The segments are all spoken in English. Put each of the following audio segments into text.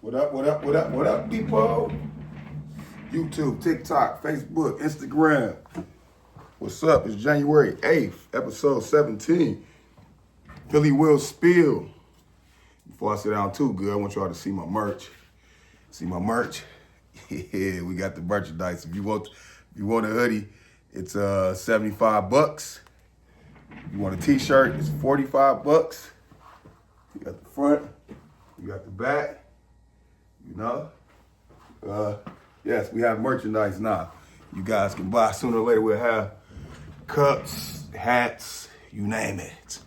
What up, what up, what up, what up, people? YouTube, TikTok, Facebook, Instagram. What's up? It's January 8th, episode 17. Philly Will Spill. Before I sit down too good, I want y'all to see my merch. See my merch? Yeah, we got the merchandise. If you want a hoodie, it's $75. If you want a t-shirt, it's $45. You got the front, you got the back, you know. Yes, we have merchandise now. You guys can buy. Sooner or later we'll have cups, hats, you name it.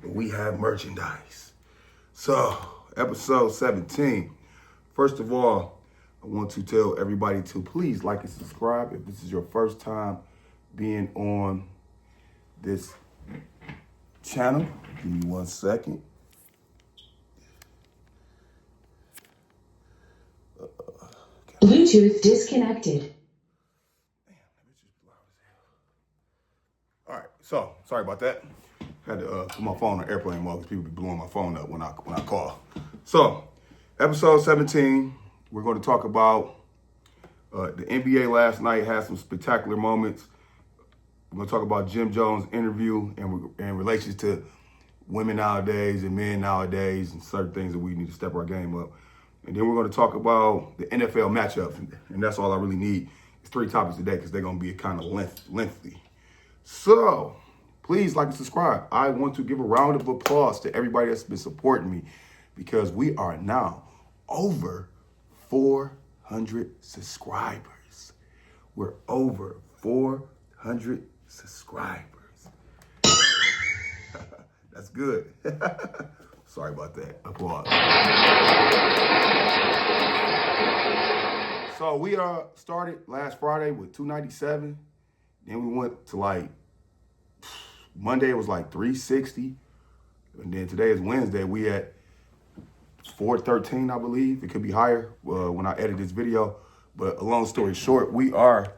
But we have merchandise. So, episode 17. First of all, I want to tell everybody to please like and subscribe if this is your first time being on this channel. Give me 1 second. Bluetooth disconnected. All right, so sorry about that. Had to put my phone on airplane mode because people be blowing my phone up when I call. So, episode 17, we're going to talk about the NBA last night had some spectacular moments. We're going to talk about Jim Jones' interview and relations to women nowadays and men nowadays and certain things that we need to step our game up. And then we're going to talk about the NFL matchups, and that's all I really need. It's 3 topics today because they're going to be kind of lengthy. So, please like and subscribe. I want to give a round of applause to everybody that's been supporting me because we are now over 400 subscribers. We're over 400 subscribers. That's good. Sorry about that. Applause. So we started last Friday with 297. Then we went to Monday it was 360. And then today is Wednesday. We at 413, I believe. It could be higher when I edit this video. But a long story short, we are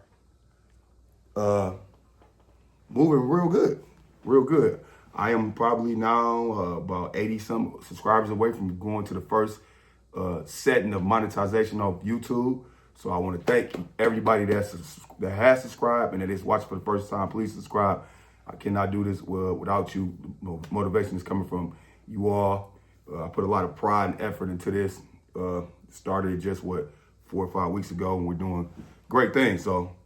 moving real good. Real good. I am probably now about 80-some subscribers away from going to the first setting of monetization of YouTube. So I want to thank everybody that has subscribed and that is watching for the first time. Please subscribe. I cannot do this without you. Motivation is coming from you all. I put a lot of pride and effort into this. Started just 4 or 5 weeks ago, and we're doing great things. So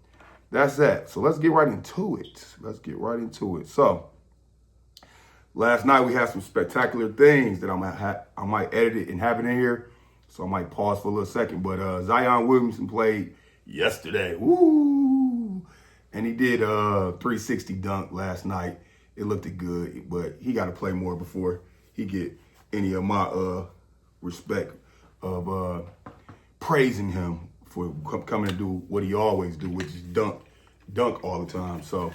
that's that. So let's get right into it. So last night we had some spectacular things that I might edit it and have it in here. So I might pause for a little second. But Zion Williamson played yesterday. Woo! And he did a 360 dunk last night. It looked good, but he got to play more before he get any of my respect of praising him for coming to do what he always do, which is dunk all the time. So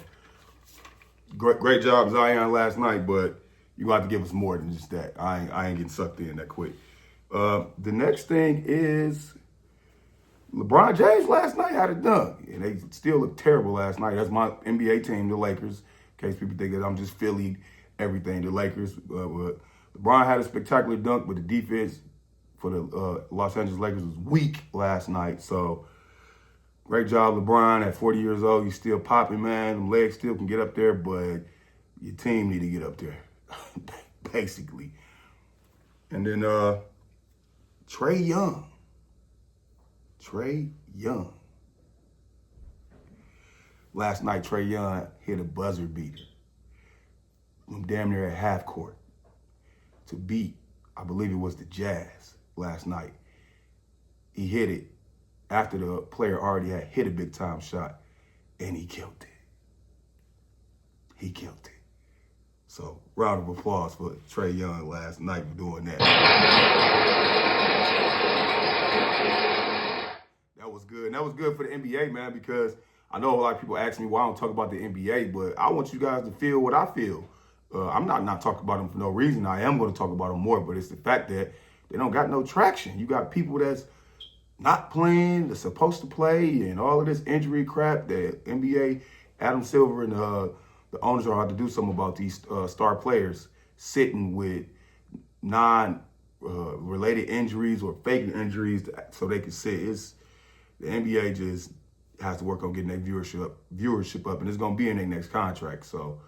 great job, Zion, last night, but you got to give us more than just that. I ain't getting sucked in that quick. The next thing is LeBron James last night had a dunk, and they still look terrible last night. That's my NBA team, the Lakers. In case people think that I'm just Philly, everything, the Lakers. But LeBron had a spectacular dunk, but the defense for the Los Angeles Lakers was weak last night. So great job, LeBron. At 40 years old, you still popping, man. Them legs still can get up there, but your team need to get up there, basically. And then Trae Young. Last night, Trae Young hit a buzzer beater. I'm damn near at half court to beat, I believe it was the Jazz last night. He hit it after the player already had hit a big time shot, and he killed it. So, round of applause for Trae Young last night for doing that. That was good. And that was good for the NBA, man, because I know a lot of people ask me why I don't talk about the NBA, but I want you guys to feel what I feel. I'm not talking about them for no reason. I am going to talk about them more, but it's the fact that they don't got no traction. You got people that's not playing, that's supposed to play, and all of this injury crap that NBA, Adam Silver, and the owners are hard to do something about these star players sitting with related injuries or fake injuries so they can sit. The NBA just has to work on getting their viewership up, and it's going to be in their next contract. So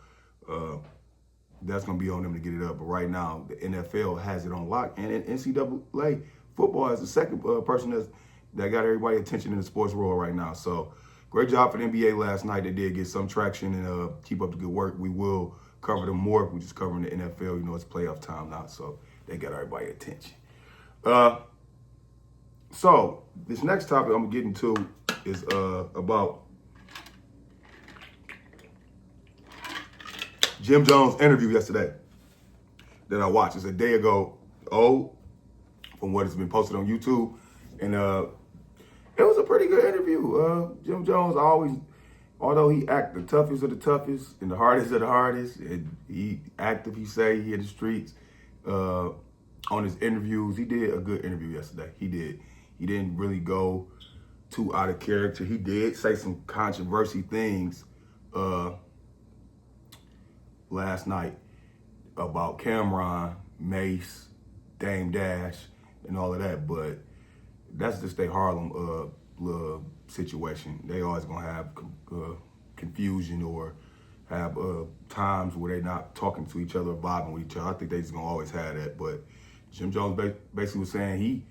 that's going to be on them to get it up. But right now, the NFL has it on lock, and NCAA football is the second person that got everybody attention in the sports world right now. So great job for the NBA last night. They did get some traction and keep up the good work. We will cover them more. We're just covering the NFL. You know, it's playoff time now, so they got everybody attention. So this next topic I'm getting to is about Jim Jones' interview yesterday that I watched. It's a day ago old from what has been posted on YouTube. And it was a pretty good interview. Jim Jones although he act the toughest of the toughest and the hardest of the hardest, and he active, he in the streets, on his interviews, he did a good interview yesterday. He did. He didn't really go too out of character. He did say some controversy things last night about Cameron, Mace, Dame Dash, and all of that, but that's just their Harlem situation. They always gonna have confusion or have times where they're not talking to each other or vibing with each other. I think they just gonna always have that. But Jim Jones basically was saying he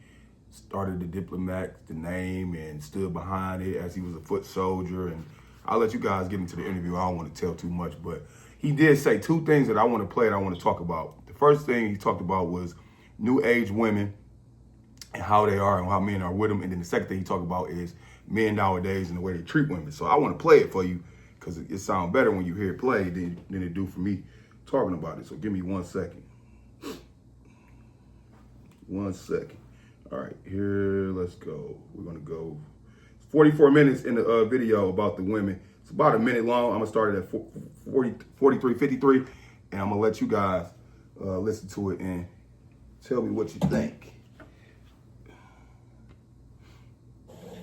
started the Diplomat, the name, and stood behind it as he was a foot soldier. And I'll let you guys get into the interview. I don't want to tell too much, but he did say two things that I want to play and I want to talk about. The first thing he talked about was new age women and how they are and how men are with them. And then the second thing he talked about is men nowadays and the way they treat women. So I want to play it for you because it sounds better when you hear it played than it do for me talking about it. So give me 1 second. 1 second. All right, here, let's go. We're going to go 44 minutes in the video about the women. It's about a minute long. I'm going to start it at 43:53, and I'm going to let you guys listen to it and tell me what you think.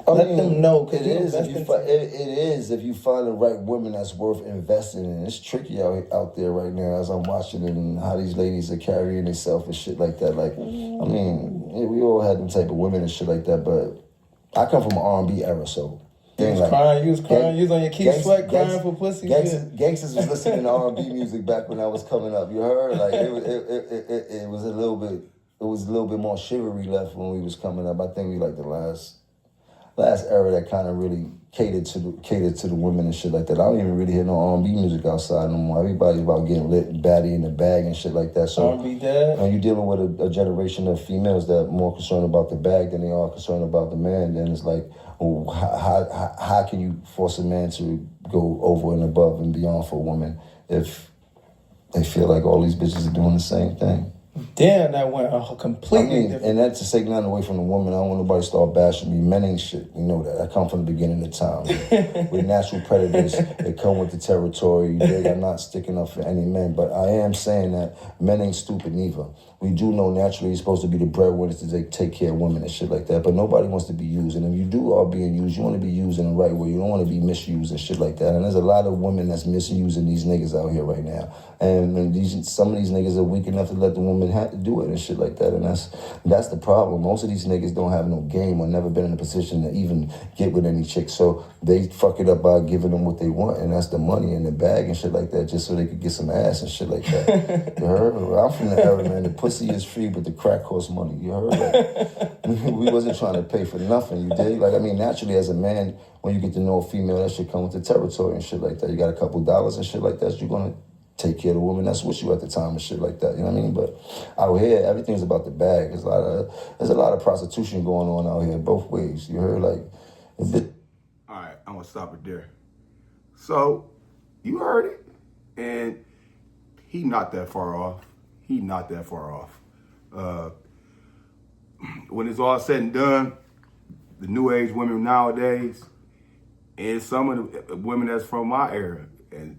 Let them know, because it is if you find the right woman that's worth investing in. It's tricky out there right now as I'm watching it and how these ladies are carrying themselves and shit like that. Like, I mean, we all had them type of women and shit like that, but I come from an R&B era, so. You was crying, you was on your Keith Sweat crying for pussy. Gangsters was listening to R&B music back when I was coming up. You heard? Like, it was a little bit more chivalry left when we was coming up. I think we like the last era that kind of really catered to the women and shit like that. I don't even really hear no R&B music outside no more. Everybody's about getting lit, baddie in the bag and shit like that. So R&B dad. when you're dealing with a generation of females that are more concerned about the bag than they are concerned about the man, then it's like, well, how can you force a man to go over and above and beyond for a woman if they feel like all these bitches are doing the same thing? Damn, that went completely different. And that's to take nothing away from the woman. I don't want nobody to start bashing me. Men ain't shit. You know that. I come from the beginning of time. We're natural predators. They come with the territory. They are not sticking up for any men. But I am saying that men ain't stupid neither. We do know naturally you're supposed to be the breadwinners to take care of women and shit like that. But nobody wants to be used. And if you are being used, you want to be used in the right way. You don't want to be misused and shit like that. And there's a lot of women that's misusing these niggas out here right now. And some of these niggas are weak enough to let the woman have to do it and shit like that. And that's the problem. Most of these niggas don't have no game or never been in a position to even get with any chick. So they fuck it up by giving them what they want. And that's the money in the bag and shit like that, just so they could get some ass and shit like that. You heard? I'm from the era, man. The pussy is free, but the crack costs money. You heard? Like, we wasn't trying to pay for nothing. You dig? Like, I mean, naturally, as a man, when you get to know a female, that shit come with the territory and shit like that. You got a couple dollars and shit like that, you're going to take care of the woman that's with you at the time and shit like that. You know what I mean? But out here, everything's about the bag. There's a lot of prostitution going on out here both ways. You heard? Like, all right, I'm going to stop it there. So, you heard it. And he not that far off. When it's all said and done, the new age women nowadays, and some of the women that's from my era, and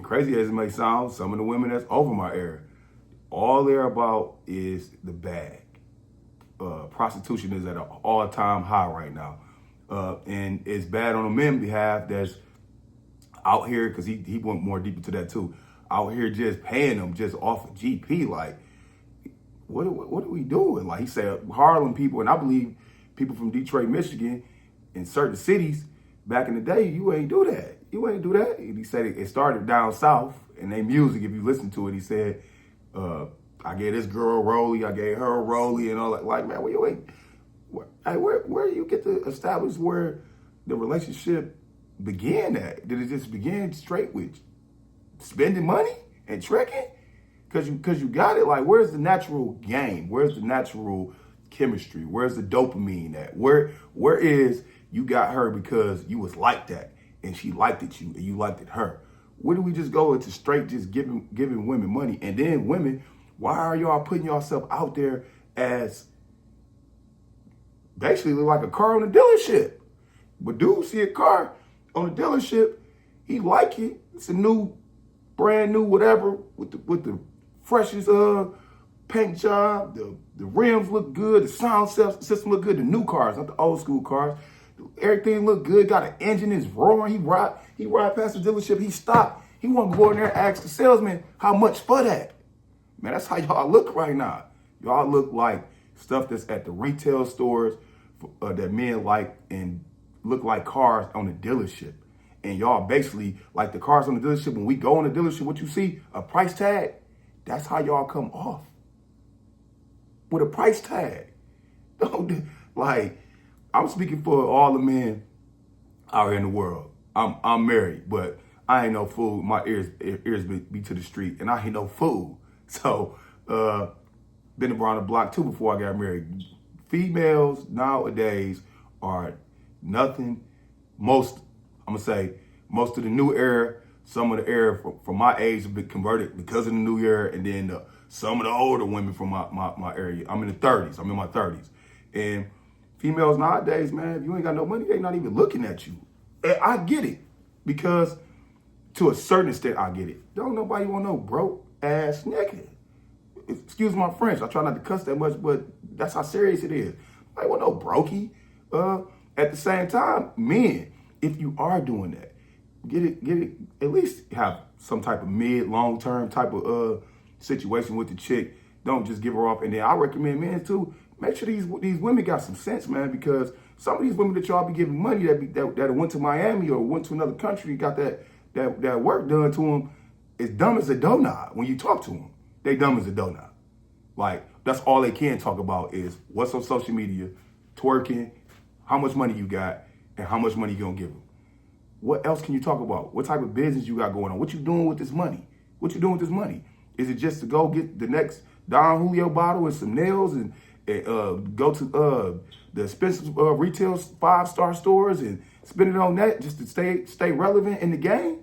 crazy as it may sound, some of the women that's over my era, all they're about is the bag. Prostitution is at an all-time high right now. And it's bad on the men's behalf that's out here, because he went more deep into that too, out here just paying them just off of GP. Like, what are we doing? Like he said, Harlem people, and I believe people from Detroit, Michigan, in certain cities back in the day, you ain't do that. You ain't do that. And he said it started down south, and they music, if you listen to it, he said, I gave this girl a rollie, I gave her a rollie, and all that. Like, man, where do you get to establish where the relationship began at? Did it just begin straight with spending money and tricking? Cause you got it. Like, where's the natural game? Where's the natural chemistry? Where's the dopamine at? Where is you got her because you was like that and she liked it you and you liked it her? Where do we just go into straight just giving women money? And then women, why are y'all putting yourself out there as basically like a car on a dealership? But dude see a car on a dealership, he like it. It's a new, brand new whatever with the freshest paint job. The rims look good. The sound system look good. The new cars, not the old school cars. Everything look good. Got an engine. It's roaring. He ride past the dealership. He stopped. He want to go in there and ask the salesman how much for that. Man, that's how y'all look right now. Y'all look like stuff that's at the retail stores that men like and look like cars on the dealership. And y'all basically like the cars on the dealership. When we go on the dealership, what you see, a price tag. That's how y'all come off. With a price tag. Like, I'm speaking for all the men out here in the world. I'm married, but I ain't no fool. My ears be to the street, and I ain't no fool. So, been around the block too before I got married. Females nowadays are nothing. Most of the new era, some of the era from my age have been converted because of the new era, and then some of the older women from my area. I'm in the 30s. I'm in my 30s. And females nowadays, man, if you ain't got no money, they not even looking at you. And I get it, because to a certain extent, I get it. Don't nobody want no broke ass nigga. Excuse my French. I try not to cuss that much, but that's how serious it is. I want no brokey. At the same time, men, if you are doing that, get it. At least have some type of long-term type of situation with the chick. Don't just give her off. And then I recommend men too. Make sure these women got some sense, man, because some of these women that y'all be giving money that went to Miami or went to another country, got that work done to them, is dumb as a donut. When you talk to them, they dumb as a donut. Like, that's all they can talk about is what's on social media, twerking, how much money you got, and how much money you gonna give them. What else can you talk about? What type of business you got going on? What you doing with this money? What you doing with this money? Is it just to go get the next Don Julio bottle and some nails and go to the expensive retail 5-star stores and spend it on that just to stay relevant in the game?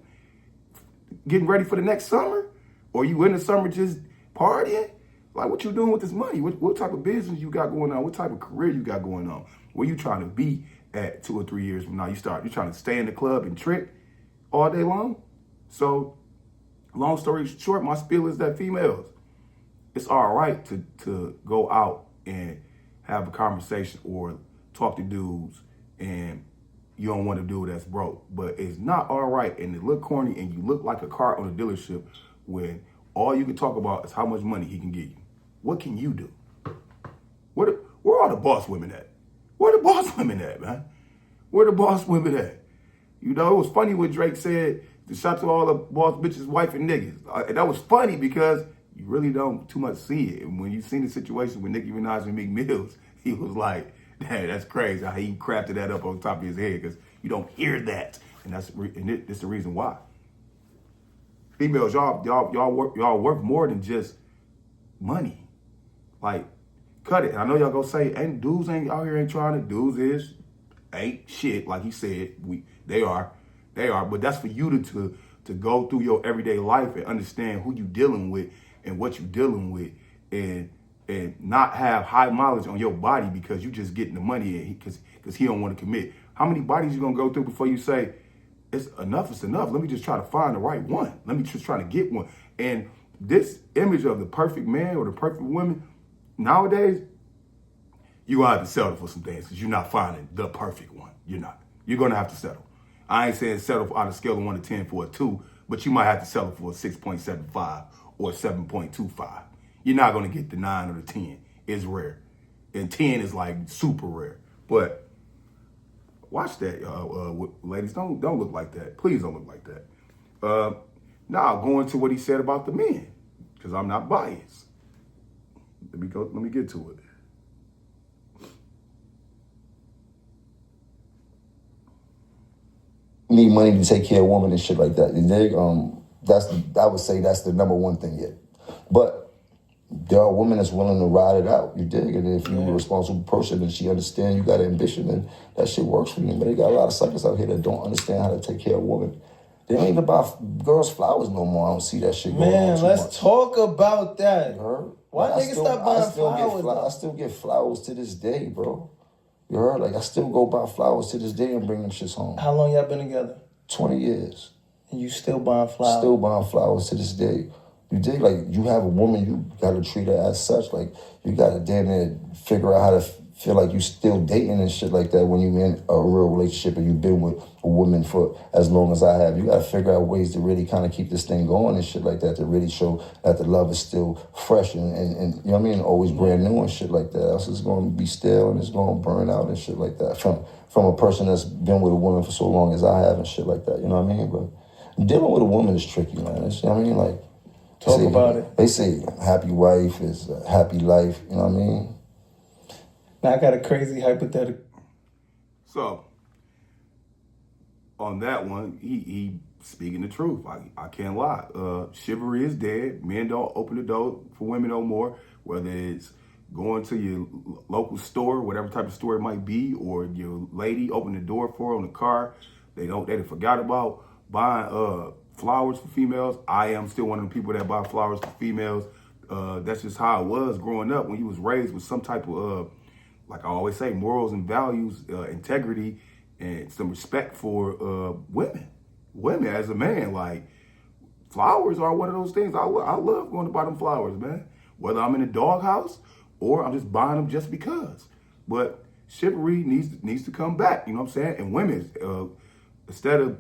Getting ready for the next summer? Or you in the summer just partying? Like, what you doing with this money? What type of business you got going on? What type of career you got going on? Where you trying to be at 2 or 3 years from now? You're trying to stay in the club and trick all day long? So, long story short, my spiel is that females, it's all right to go out and have a conversation or talk to dudes and you don't want to do that's broke. But it's not all right and it look corny and you look like a car on a dealership when all you can talk about is how much money he can give you. What can you do? Where are the boss women at? Where the boss women at, man? Where the boss women at? You know, it was funny when Drake said, to shout to all the boss bitches, wife and niggas. That was funny because you really don't too much see it. And when you seen the situation with Nicki Minaj and Meek Mills, he was like, "Dang, that's crazy." How he crafted that up on top of his head because you don't hear that, and that's the reason why. Females, y'all worth more than just money. Like, cut it. I know y'all gonna say, dudes ain't out here ain't trying to. Dudes ain't shit. Like he said, they are, but that's for you to go through your everyday life and understand who you dealing with and what you dealing with, and not have high mileage on your body because you just getting the money because he don't want to commit. How many bodies you gonna go through before you say it's enough? It's enough. Let me just try to find the right one. Let me just try to get one. And this image of the perfect man or the perfect woman nowadays, you gonna have to settle for some things because you're not finding the perfect one. You're not. You're gonna have to settle. I ain't saying settle on a scale of 1 to 10 for a 2, but you might have to settle for a 6.75 or 7.25. You're not going to get the 9 or the 10. It's rare. And 10 is like super rare. But watch that, ladies. Don't look like that. Please don't look like that. Now, going to what he said about the men, because I'm not biased. Let me get to it. Need money to take care of a woman and shit like that. And I would say that's the number one thing yet. But there are women that's willing to ride it out. You dig? And if you're a responsible person and she understands you got ambition, then that shit works for you. But they got a lot of suckers out here that don't understand how to take care of a woman. They don't even buy girls flowers no more. I don't see that shit going on too let's much. talk about that. You heard? Why niggas stop buying flowers? I still get flowers to this day, bro. You heard? Like, I still go buy flowers to this day and bring them shits home. How long y'all been together? 20 years. And you still buying flowers? Still buying flowers to this day. You dig? Like, you have a woman, you gotta treat her as such. Like, you gotta damn near figure out how to feel like you still dating and shit like that when you in a real relationship and you've been with a woman for as long as I have. You gotta figure out ways to really kind of keep this thing going and shit like that, to really show that the love is still fresh and you know what I mean, always brand new and shit like that. Else it's gonna be stale and it's gonna burn out and shit like that. From a person that's been with a woman for so long as I have and shit like that, you know what I mean? But dealing with a woman is tricky, man. It's, you know what I mean? Like, talk about it. They say happy wife is a happy life, you know what I mean? Now I got a crazy hypothetical. So, on that one, he speaking the truth. I can't lie. Chivalry is dead. Men don't open the door for women no more, whether it's going to your local store, whatever type of store it might be, or your lady open the door for her on the car. They forgot about buying flowers for females. I am still one of the people that buy flowers for females. That's just how it was growing up when you was raised with some type of like I always say, morals and values, integrity, and some respect for women. Women as a man, like, flowers are one of those things. I love going to buy them flowers, man. Whether I'm in a doghouse or I'm just buying them just because. But chivalry needs to come back, you know what I'm saying? And women, instead of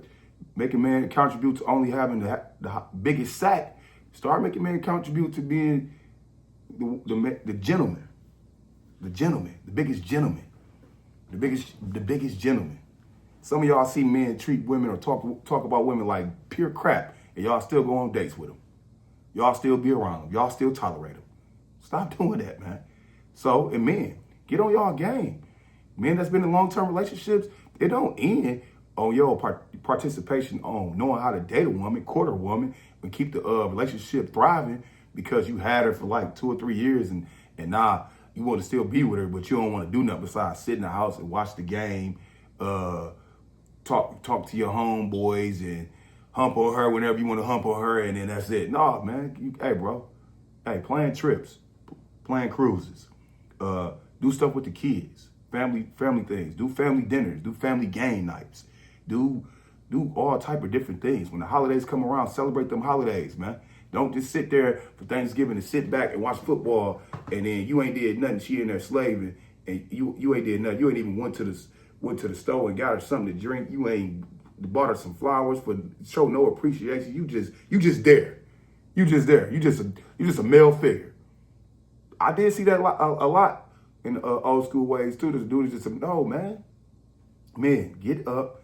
making men contribute to only having the biggest sack, start making men contribute to being the gentleman. The gentleman, the biggest gentleman, the biggest gentleman. Some of y'all see men treat women or talk about women like pure crap, and y'all still go on dates with them. Y'all still be around them. Y'all still tolerate them. Stop doing that, man. So, and men, get on y'all game. Men that's been in long-term relationships, it don't end on your participation on knowing how to date a woman, court a woman, and keep the relationship thriving because you had her for like 2 or 3 years and now you want to still be with her, but you don't want to do nothing besides sit in the house and watch the game, talk to your homeboys and hump on her whenever you want to hump on her, and then that's it. No, man. Hey, bro. Hey, plan trips, plan cruises, do stuff with the kids, family things, do family dinners, do family game nights, do all type of different things. When the holidays come around, celebrate them holidays, man. Don't just sit there for Thanksgiving and sit back and watch football, and then you ain't did nothing. She in there slaving, and you ain't did nothing. You ain't even went to the store and got her something to drink. You ain't bought her some flowers for show no appreciation. You just there. You just there. You just a male figure. I did see that a lot in old school ways too. This dude is just no, man. Men, get up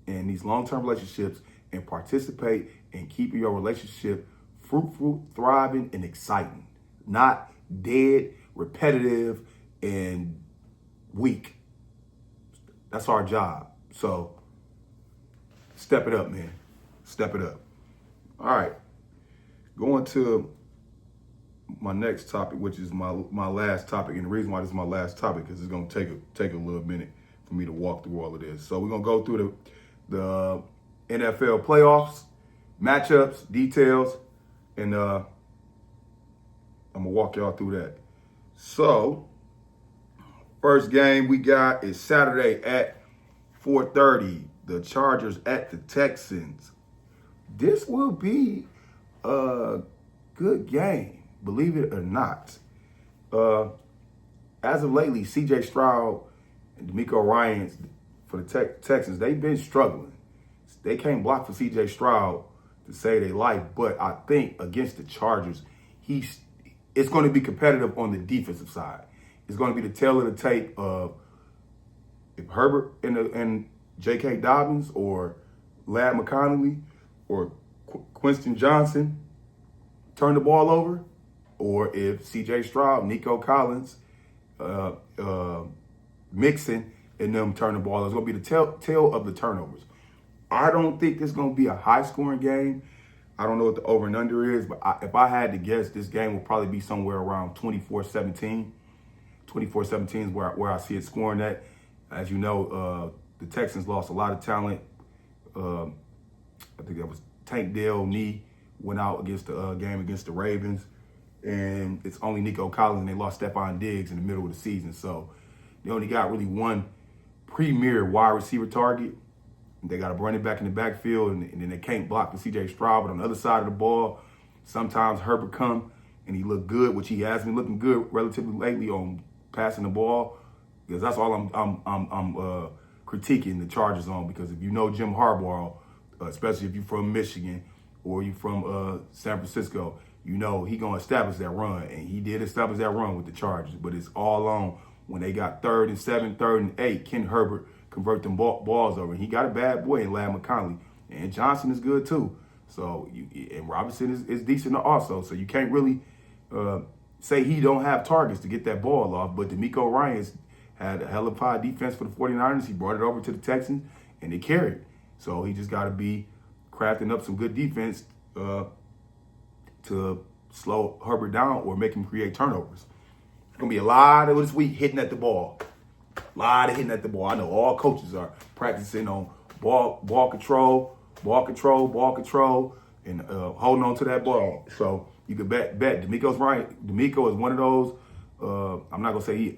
in these long-term relationships and participate in keeping your relationship fruitful, thriving, and exciting. Not dead, repetitive, and weak. That's our job. So step it up, man. Step it up. All right. Going to my next topic, which is my last topic. And the reason why this is my last topic is it's going to take a little minute for me to walk through all of this. So we're going to go through the NFL playoffs, matchups, details, and I'm going to walk y'all through that. So, first game we got is Saturday at 4:30. The Chargers at the Texans. This will be a good game, believe it or not. As of lately, C.J. Stroud and DeMeco Ryans for the Texans, they've been struggling. They can't block for C.J. Stroud to save their life, but I think against the Chargers, it's going to be competitive on the defensive side. It's going to be the tail of the tape of if Herbert and J.K. Dobbins or Ladd McConkey or Quentin Johnson turn the ball over, or if C.J. Stroud, Nico Collins, Mixon, and them turn the ball. It's going to be the tail of the turnovers. I don't think it's going to be a high-scoring game. I don't know what the over and under is, but if I had to guess, this game will probably be somewhere around 24-17. 24-17 is where I see it scoring at. As you know, the Texans lost a lot of talent. I think that was Tank Dell knee went out against the game against the Ravens, and it's only Nico Collins, and they lost Stephon Diggs in the middle of the season. So they only got really one premier wide receiver target. They got a running back in the backfield, and then they can't block the C.J. Stroud. But on the other side of the ball, sometimes Herbert come and he looked good, which he has been looking good relatively lately on passing the ball. Because that's all I'm critiquing the Chargers on. Because if you know Jim Harbaugh, especially if you're from Michigan or you're from San Francisco, you know he gonna establish that run, and he did establish that run with the Chargers. But it's all on when they got 3rd and 7, 3rd and 8. Ken Herbert convert them balls over. And he got a bad boy in Ladd McConkey. And Johnson is good too. So, and Robinson is decent also. So you can't really say he don't have targets to get that ball off. But DeMeco Ryans had a hell of a defense for the 49ers. He brought it over to the Texans, and they carried. So he just got to be crafting up some good defense to slow Herbert down or make him create turnovers. It's going to be a lot of this week hitting at the ball. A lot of hitting at the ball. I know all coaches are practicing on ball control, and holding on to that ball. So you could bet. DeMeco's right. DeMeco is one of those. I'm not gonna say he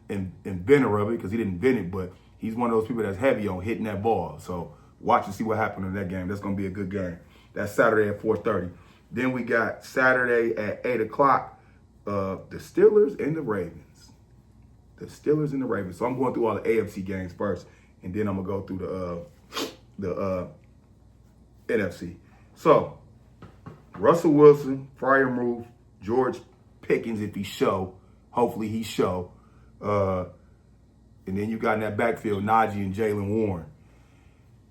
inventor of it because he didn't invent it, but he's one of those people that's heavy on hitting that ball. So watch and see what happens in that game. That's gonna be a good game. That's Saturday at 4:30. Then we got Saturday at 8 o'clock. The Steelers and the Ravens. The Steelers and the Ravens. So I'm going through all the AFC games first, and then I'm gonna go through the NFC. So Russell Wilson, Freiermuth, George Pickens, if he show, hopefully he show, and then you got in that backfield Najee and Jaylen Warren.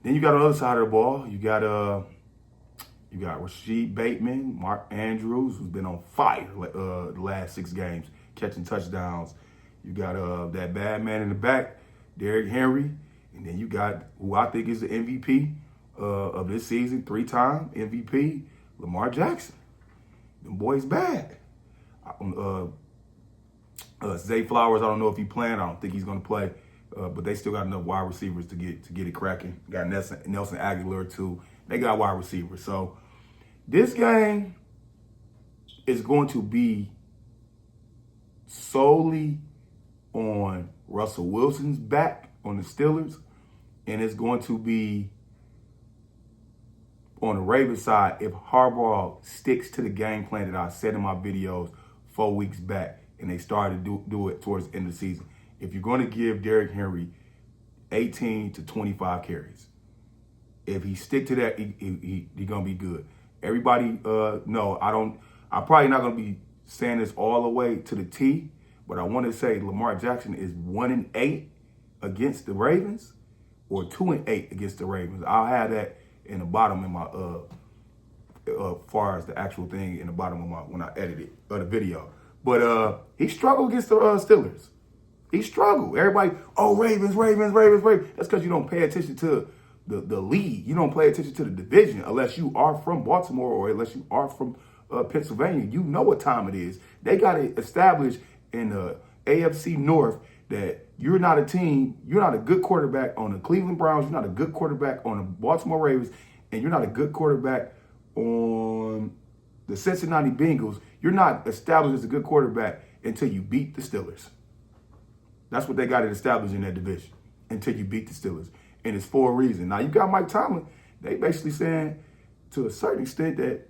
Then you got on the other side of the ball, you got Rashid Bateman, Mark Andrews, who's been on fire the last 6 games, catching touchdowns. You got that bad man in the back, Derrick Henry. And then you got who I think is the MVP of this season, 3-time MVP, Lamar Jackson. Them boys bad. Zay Flowers, I don't know if he playing. I don't think he's going to play. But they still got enough wide receivers to get it cracking. Got Nelson Aguilar too. They got wide receivers. So this game is going to be solely on Russell Wilson's back on the Steelers, and it's going to be on the Ravens side if Harbaugh sticks to the game plan that I said in my videos 4 weeks back, and they started to do it towards the end of the season. If you're going to give Derrick Henry 18 to 25 carries, if he stick to that, he's going to be good. Everybody, no, I'm probably not going to be saying this all the way to the T, but I want to say Lamar Jackson is 1-8 against the Ravens or 2-8 against the Ravens. I'll have that in the bottom in my, far as the actual thing in the bottom of my, when I edit it, the video. But he struggled against the Steelers. He struggled. Everybody, Ravens. That's because you don't pay attention to the league. You don't pay attention to the division unless you are from Baltimore or unless you are from Pennsylvania. You know what time it is. They got to establish in the AFC North that you're not a team, you're not a good quarterback on the Cleveland Browns, you're not a good quarterback on the Baltimore Ravens, and you're not a good quarterback on the Cincinnati Bengals. You're not established as a good quarterback until you beat the Steelers. That's what they got to establish in that division, until you beat the Steelers. And it's for a reason. Now, you got Mike Tomlin. They basically saying to a certain extent that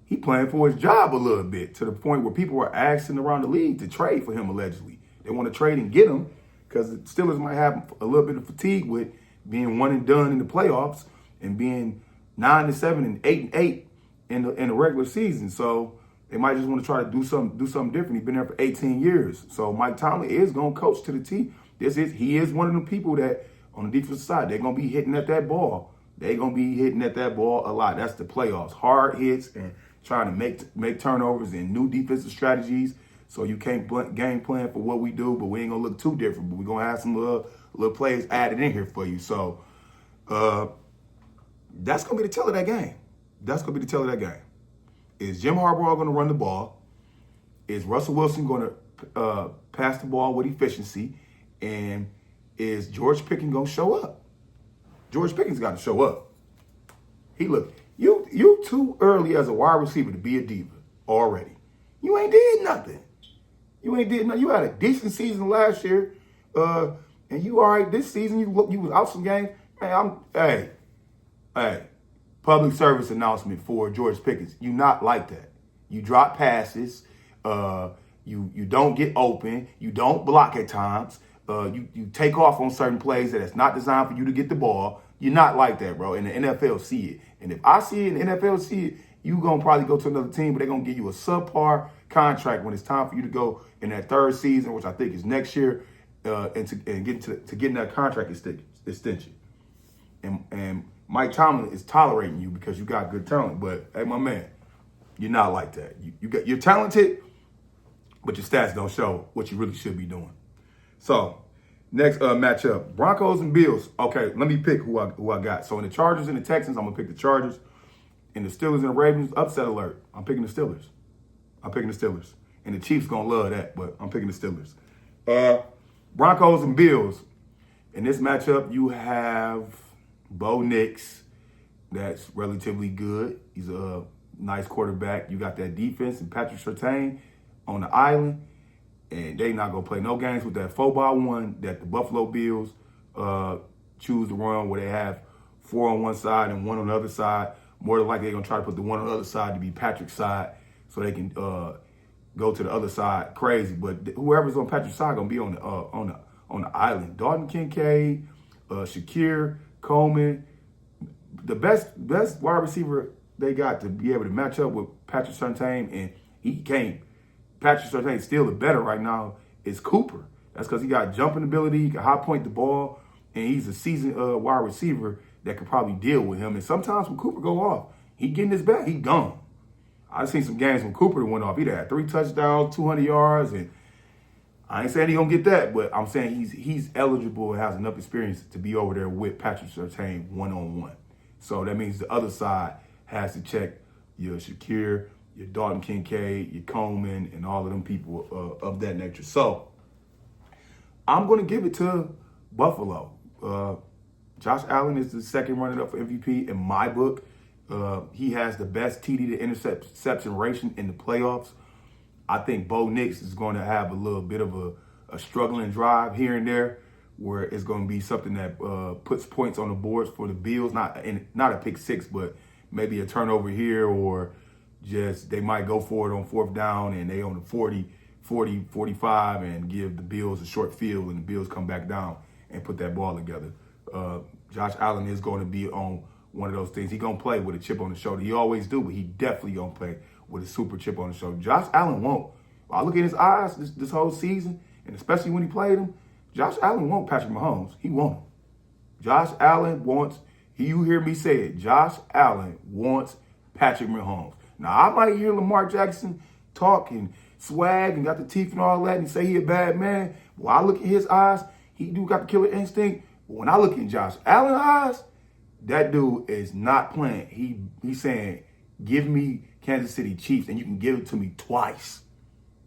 he playing for his job a little bit, to the point where people were asking around the league to trade for him, allegedly. They want to trade and get him because the Steelers might have a little bit of fatigue with being one and done in the playoffs and being 9-7 and 8-8 in the regular season. So They might just want to try to do something different. He's been there for 18 years. So Mike Tomlin is going to coach to the T. He is one of the people that on the defensive side, they're going to be hitting at that ball. They're going to be hitting at that ball a lot. That's the playoffs. Hard hits and trying to make turnovers and new defensive strategies. So you can't game plan for what we do, but we ain't going to look too different. But we're going to have some little plays added in here for you. So that's going to be the tell of that game. That's going to be the tell of that game. Is Jim Harbaugh going to run the ball? Is Russell Wilson going to pass the ball with efficiency? And is George Pickens going to show up? George Pickens got to show up. You too early as a wide receiver to be a diva already. You ain't did nothing. You had a decent season last year, and you all right this season. You was out some games. Hey. Public service announcement for George Pickens. You not like that. You drop passes. You don't get open. You don't block at times. You take off on certain plays that it's not designed for you to get the ball. You're not like that, bro. And the NFL see it. And if I see it and the NFL see it, you going to probably go to another team, but they're going to give you a subpar contract when it's time for you to go in that third season, which I think is next year, and getting that contract extension. And Mike Tomlin is tolerating you because you got good talent. But, hey, my man, you're not like that. You're talented, but your stats don't show what you really should be doing. So, next matchup, Broncos and Bills. Okay, let me pick who I got. So, in the Chargers and the Texans, I'm going to pick the Chargers. In the Steelers and the Ravens, upset alert. I'm picking the Steelers. And the Chiefs going to love that, but I'm picking the Steelers. Broncos and Bills. In this matchup, you have Bo Nix. That's relatively good. He's a nice quarterback. You got that defense and Patrick Surtain on the island. And they not going to play no games with that 4x1 that the Buffalo Bills choose to run, where they have 4 on one side and 1 on the other side. More than likely, they're going to try to put the 1 on the other side to be Patrick's side so they can go to the other side crazy. But whoever's on Patrick's side going to be on the island. Dalton Kincaid, Shakir, Coleman, the best wide receiver they got to be able to match up with Patrick Surtain, and he can't. Patrick Surtain still the better right now is Cooper. That's because he got jumping ability, he can high point the ball, and he's a seasoned wide receiver that could probably deal with him. And sometimes when Cooper go off, he get in his back, he gone. I've seen some games when Cooper went off. He'd had 3 touchdowns, 200 yards, and I ain't saying he gonna get that, but I'm saying he's eligible and has enough experience to be over there with Patrick Surtain 1-on-1. So that means the other side has to check your Shakir, your Dalton Kincaid, your Coleman, and all of them people of that nature. So I'm going to give it to Buffalo. Josh Allen is the second runner-up for MVP in my book. He has the best TD to interception ratio in the playoffs. I think Bo Nix is going to have a little bit of a struggling drive here and there, where it's going to be something that puts points on the boards for the Bills. Not a pick six, but maybe a turnover here, or just they might go for it on 4th down and they on the 40, 45 and give the Bills a short field, and the Bills come back down and put that ball together. Josh Allen is going to be on one of those things. He's going to play with a chip on the shoulder. He always do, but he definitely going to play with a super chip on the shoulder. Josh Allen won't. I look at his eyes this whole season, and especially when he played him, Josh Allen won't Patrick Mahomes. He won't. Josh Allen wants, you hear me say it, Josh Allen wants Patrick Mahomes. Now, I might hear Lamar Jackson talk and swag and got the teeth and all that and say he a bad man. When I look at his eyes, he do got the killer instinct. But when I look at Josh Allen's eyes, that dude is not playing. He's saying, give me Kansas City Chiefs, and you can give it to me twice.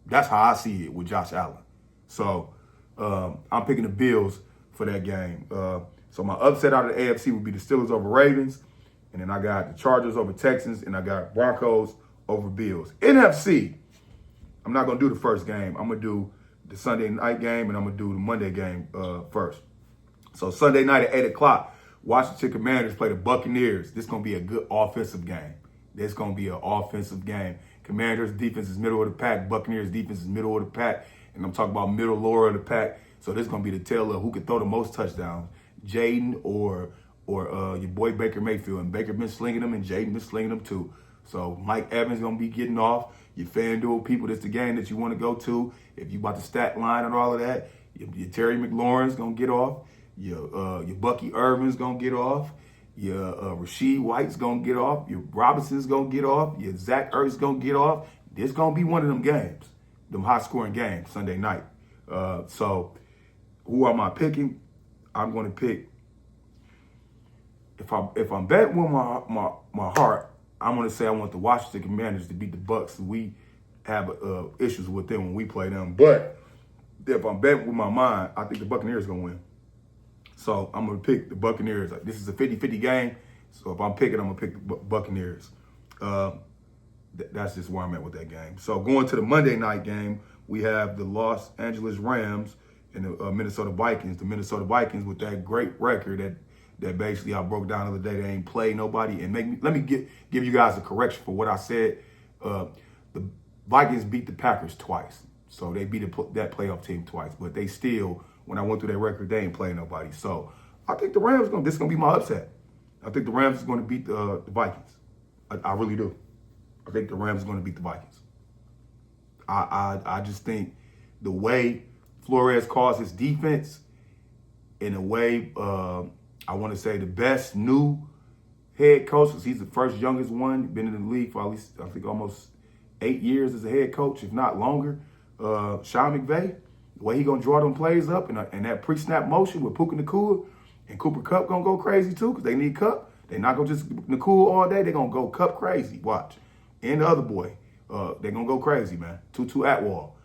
That's how I see it with Josh Allen. So I'm picking the Bills for that game. So my upset out of the AFC would be the Steelers over Ravens. And then I got the Chargers over Texans, and I got Broncos over Bills. NFC, I'm not going to do the first game. I'm going to do the Sunday night game, and I'm going to do the Monday game first. So Sunday night at 8 o'clock, Washington Commanders play the Buccaneers. This is going to be a good offensive game. This is going to be an offensive game. Commanders' defense is middle of the pack. Buccaneers' defense is middle of the pack. And I'm talking about middle, lower of the pack. So this is going to be the tale of who can throw the most touchdowns, Jaden or your boy Baker Mayfield. And Baker been slinging them, and Jaden been slinging them too. So Mike Evans going to be getting off. your FanDuel people, that's the game that you want to go to. If you about the stat line and all of that, your Terry McLaurin's gonna get off. Your Bucky Irvin's gonna get off. Your Rasheed White's gonna get off. Your Robinson's gonna get off. Your Zach Ertz's gonna get off. This gonna be one of them games, them high-scoring games Sunday night. So, who am I picking? I'm gonna pick. If I'm betting with my heart, I'm gonna say I want the Washington Commanders to beat the Bucks. We have issues with them when we play them. But if I'm betting with my mind, I think the Buccaneers gonna win. So I'm gonna pick the Buccaneers. This is a 50-50 game. So if I'm picking, I'm gonna pick the Buccaneers. That's just where I'm at with that game. So going to the Monday night game, we have the Los Angeles Rams and the Minnesota Vikings. The Minnesota Vikings with that great record that basically I broke down the other day. They ain't played nobody. And let me give you guys a correction for what I said. The Vikings beat the Packers twice. So they beat that playoff team twice. But they still, when I went through their record, they ain't playing nobody. So I think the Rams, this is going to be my upset. I think the Rams is going to beat the Vikings. I really do. I think the Rams are going to beat the Vikings. I just think the way Flores calls his defense, in a way, I want to say the best new head coach, because he's the first youngest one, been in the league for at least, I think, almost 8 years as a head coach, if not longer. Sean McVay, the way he going to draw them plays up and that pre-snap motion with Puka Nacua and Cooper Kupp going to go crazy too, because they need Kupp. They're not going to just Nacua all day. They're going to go Kupp crazy. Watch. And the other boy, they're going to go crazy, man. Tutu Atwell.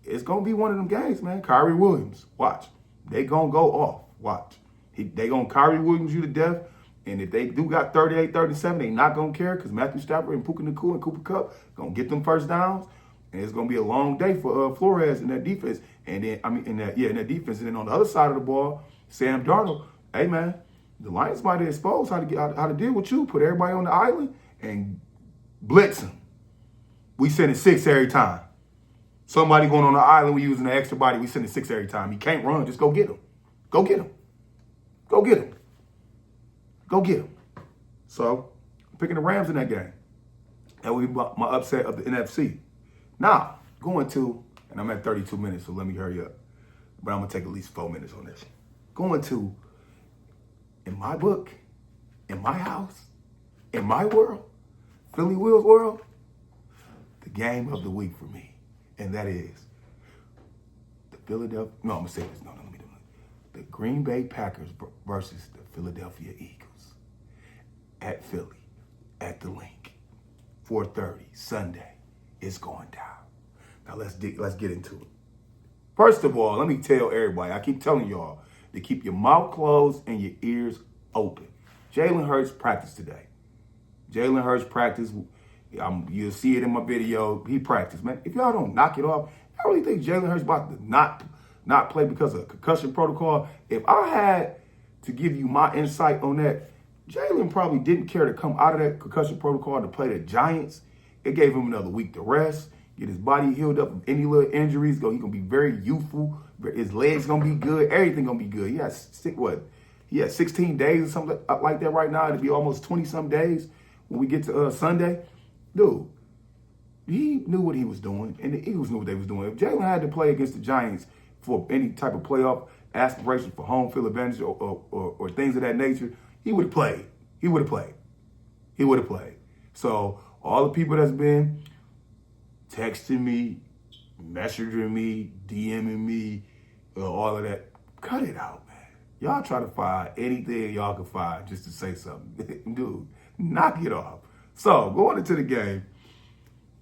It's going to be one of them games, man. Kyrie Williams. Watch. They going to go off. Watch. They going to Kyrie Williams you to death. And if they do got 38, 37, they not going to care, because Matthew Stafford and Puka Nacua and Cooper Kupp going to get them first downs. And it's going to be a long day for Flores in that defense. And then, in that defense. And then on the other side of the ball, Sam Darnold, hey, man, the Lions might have exposed how to deal with you. Put everybody on the island and blitz them. We sending 6 every time. Somebody going on the island, we using the extra body, we sending 6 every time. He can't run, just go get him. Go get him. Go get him. Go get him. So, I'm picking the Rams in that game. That would be my upset of the NFC. Now, going to, and I'm at 32 minutes, so let me hurry up. But I'm going to take at least 4 minutes on this. Going to, in my book, in my house, in my world, Philly Will's world, the game of the week for me. And that is the Philadelphia, no, I'm going to say this. No, let me do it. The Green Bay Packers versus the Philadelphia Eagles at Philly, at the Link, 4:30 Sunday. It's going down. Now let's get into it. First of all, let me tell everybody, I keep telling y'all to keep your mouth closed and your ears open. Jalen Hurts practiced today. Jalen Hurts practiced. You'll see it in my video. He practiced, man. If y'all don't knock it off, I really think Jalen Hurts about to not play because of concussion protocol. If I had to give you my insight on that, Jalen probably didn't care to come out of that concussion protocol to play the Giants. It gave him another week to rest, get his body healed up of any little injuries. He's going to be very youthful. His legs going to be good. Everything going to be good. He has 16 days or something like that right now. It'll be almost 20-some days when we get to Sunday. Dude, he knew what he was doing, and the Eagles knew what they was doing. If Jalen had to play against the Giants for any type of playoff aspiration for home field advantage or things of that nature, he would have played. He would have played. He would have played. So all the people that's been texting me, messaging me, DMing me, all of that, cut it out, man. Y'all try to find anything y'all can find just to say something. Dude, knock it off. So, going into the game,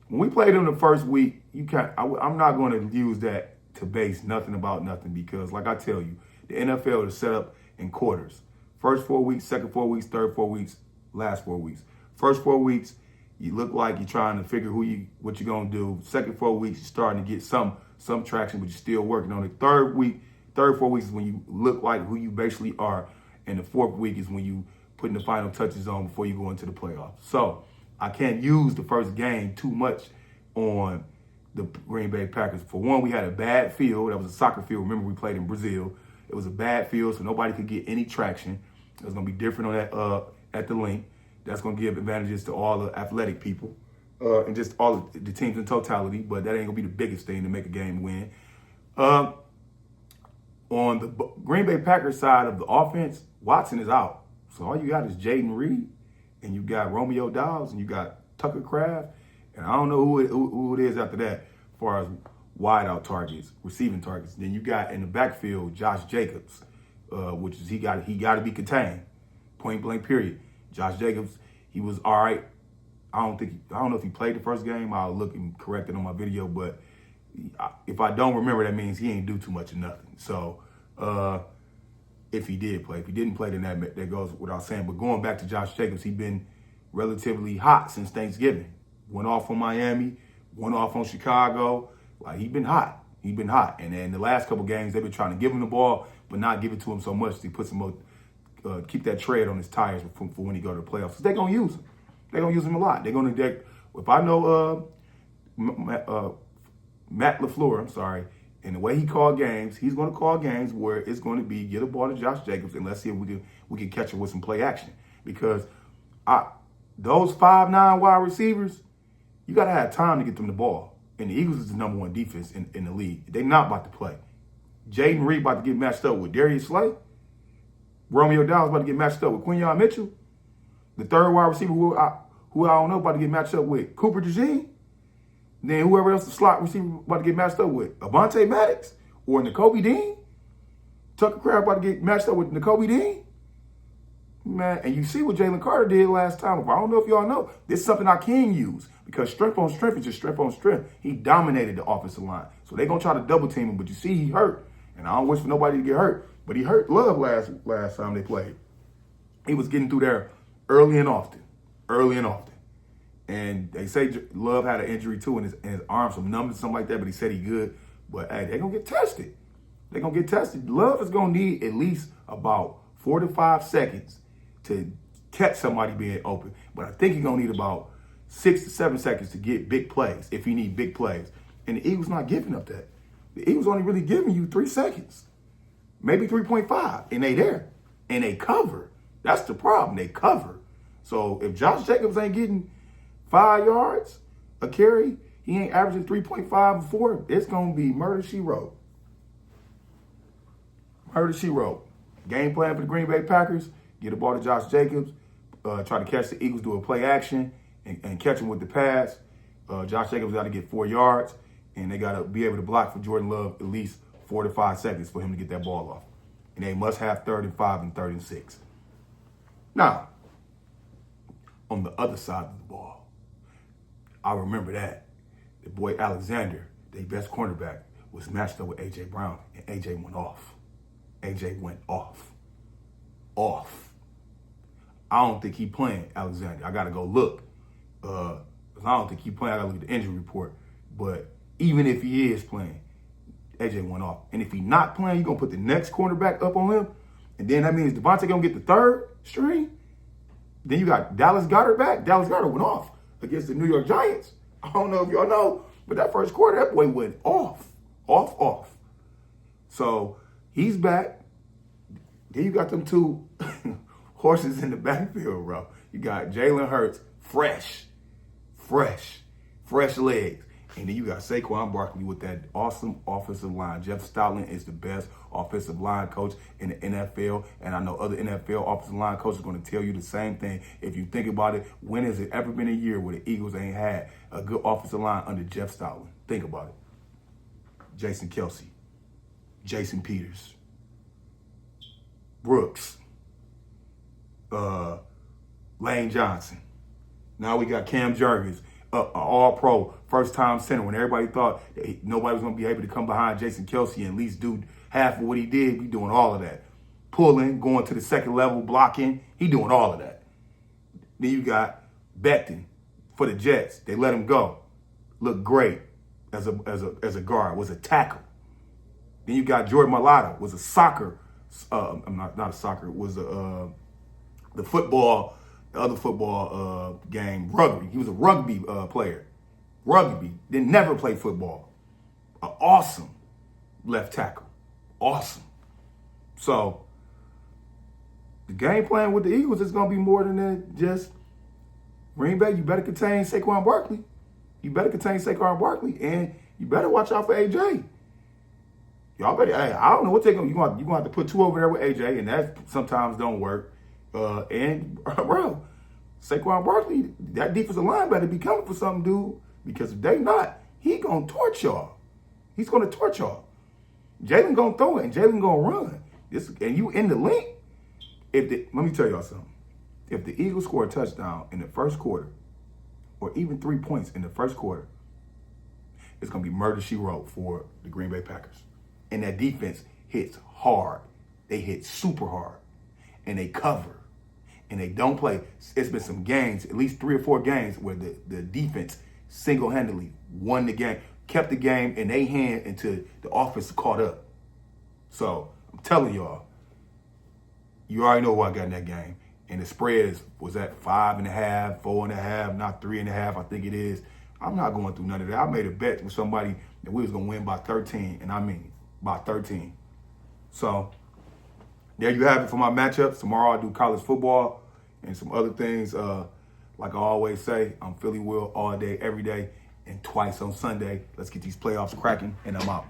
when we played them the first week, I'm not going to use that to base nothing about nothing, because, like I tell you, the NFL is set up in quarters. First 4 weeks, second 4 weeks, third 4 weeks, last 4 weeks. First 4 weeks, you look like you're trying to figure what you're going to do. Second 4 weeks, you're starting to get some traction, but you're still working on it. Third 4 weeks is when you look like who you basically are. And the fourth week is when you putting the final touches on before you go into the playoffs. So I can't use the first game too much on the Green Bay Packers. For one, we had a bad field. That was a soccer field. Remember, we played in Brazil. It was a bad field, so nobody could get any traction. It was going to be different on that at the Link. That's going to give advantages to all the athletic people. and just all of the teams in totality, but that ain't gonna be the biggest thing to make a game win. On the Green Bay Packers side of the offense, Watson is out. So all you got is Jaden Reed, and you got Romeo Doubs, and you got Tucker Kraft, and I don't know who it is after that as far as wide out targets, receiving targets. Then you got in the backfield Josh Jacobs, which is he got to be contained, point blank period. Josh Jacobs, he was all right. I don't know if he played the first game. I'll look and correct it on my video, but if I don't remember, that means he ain't do too much of nothing. So if he did play, if he didn't play, then that goes without saying. But going back to Josh Jacobs, he's been relatively hot since Thanksgiving. Went off on Miami, went off on Chicago. Like, he's been hot. He's been hot. And then the last couple games, they've been trying to give him the ball, but not give it to him so much to put some more, keep that tread on his tires for when he go to the playoffs. They're going to use him. They're going to use him a lot. They're going to, if I know Matt LaFleur, and the way he called games, he's going to call games where it's going to be get a ball to Josh Jacobs and let's see if we can catch him with some play action. Because those 5'9" wide receivers, you got to have time to get them the ball. And the Eagles is the number one defense in the league. They're not about to play. Jaden Reed about to get matched up with Darius Slay. Romeo Doubs about to get matched up with Quinyon Mitchell. The third wide receiver who I don't know about to get matched up with Cooper DeJean. Then whoever else the slot receiver about to get matched up with Avonte Maddox or Nakobe Dean. Tucker Kraft about to get matched up with Nakobe Dean. Man, and you see what Jalen Carter did last time. I don't know if y'all know. This is something I can use because strength on strength is just strength on strength. He dominated the offensive line. So they're going to try to double team him, but you see he hurt. And I don't wish for nobody to get hurt, but he hurt Love last time they played. He was getting through there early and often. And they say Love had an injury too, and his arms were numb or something like that, but he said he good. But hey, they're going to get tested. Love is going to need at least about 4 to 5 seconds to catch somebody being open. But I think he's going to need about 6 to 7 seconds to get big plays if he need big plays. And the Eagles not giving up that. The Eagles only really giving you 3 seconds, maybe 3.5, and they there. And they cover. That's the problem. They cover. So if Josh Jacobs ain't getting 5 yards a carry, he ain't averaging 3.5 and 4, it's going to be murder she wrote. Game plan for the Green Bay Packers, get the ball to Josh Jacobs, try to catch the Eagles, do a play action, and catch him with the pass. Josh Jacobs got to get 4 yards, and they got to be able to block for Jordan Love at least 4 to 5 seconds for him to get that ball off. And they must have 3rd and 5 and 3rd and 6. Now, on the other side of the ball, I remember that. The boy Alexander, their best cornerback, was matched up with A.J. Brown, and A.J. went off. I don't think he playing, Alexander. I got to go look. I don't think he playing. I got to look at the injury report. But even if he is playing, AJ went off. And if he not playing, you're going to put the next cornerback up on him. And then that means Devontae going to get the 3rd string. Then you got Dallas Goedert back. Dallas Goedert went off against the New York Giants. I don't know if y'all know, but that first quarter, that boy went off. So he's back. Then you got them 2 horses in the backfield, bro. You got Jalen Hurts, fresh legs. And then you got Saquon Barkley with that awesome offensive line. Jeff Stoutland is the best offensive line coach in the NFL. And I know other NFL offensive line coaches are going to tell you the same thing. If you think about it, when has it ever been a year where the Eagles ain't had a good offensive line under Jeff Stoutland? Think about it. Jason Kelce, Jason Peters, Brooks, Lane Johnson. Now we got Cam Jurgens, all-pro, first-time center. When everybody thought that nobody was going to be able to come behind Jason Kelce and at least do half of what he did, we doing all of that. Pulling, going to the second level, blocking, he doing all of that. Then you got Becton for the Jets. They let him go. Looked great as a guard, was a tackle. Then you got Jordan Mailata, was a soccer, not a soccer, was the football, the other football game, rugby. He was a rugby player. Rugby. Didn't never play football. An awesome left tackle. Awesome. So the game plan with the Eagles is going to be more than that. Just Green Bay, you better contain Saquon Barkley. You better contain Saquon Barkley, and you better watch out for AJ. Y'all better. Hey, I don't know what they're going. You going to have to put 2 over there with AJ, and that sometimes don't work. And bro, Saquon Barkley, that defensive line better be coming for something, dude. Because if they not, he gonna torch y'all. He's gonna torch y'all. Jalen gonna throw it, and Jalen gonna run. And you in the link. Let me tell y'all something. If the Eagles score a touchdown in the first quarter, or even 3 points in the first quarter, it's going to be murder she wrote for the Green Bay Packers. And that defense hits hard. They hit super hard. And they cover. And they don't play. It's been some games, at least 3 or 4 games, where the defense single-handedly won the game, kept the game in their hand until the offense caught up. So, I'm telling y'all, you already know who I got in that game. And the spread was at 5.5, 4.5, not 3.5, I think it is. I'm not going through none of that. I made a bet with somebody that we was going to win by 13, and I mean by 13. So, there you have it for my matchups. Tomorrow I'll do college football and some other things. Like I always say, I'm Philly Will all day, every day, and twice on Sunday. Let's get these playoffs cracking, and I'm out.